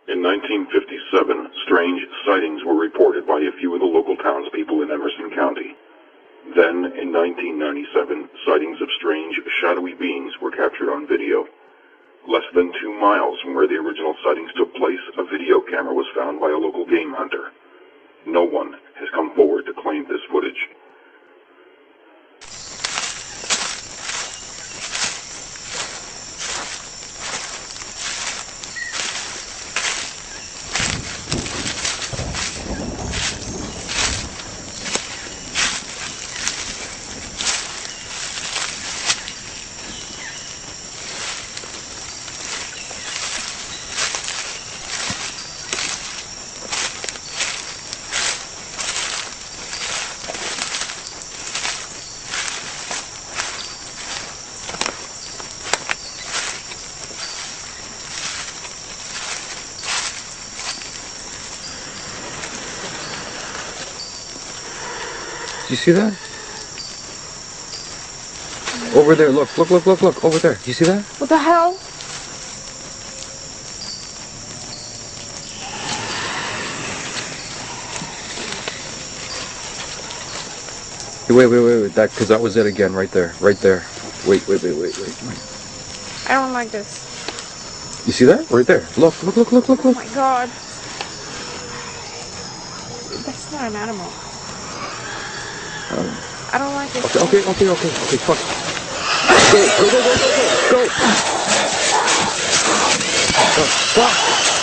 In 1957, strange sightings were reported by a few of the local townspeople in Emerson County. Then, in 1997, sightings of strange, shadowy beings were captured on video. Less than 2 miles from where the original sightings took place, a video camera was found by a local game hunter. No one has come forward to claim this footage. Do you see that? Over there, look, over there. Do you see that? What the hell? Wait, because that was it again, right there. Wait. I don't like this. You see that? Right there. Look. Oh my god. That's not an animal. I don't like this. Okay, fuck. Go. Fuck.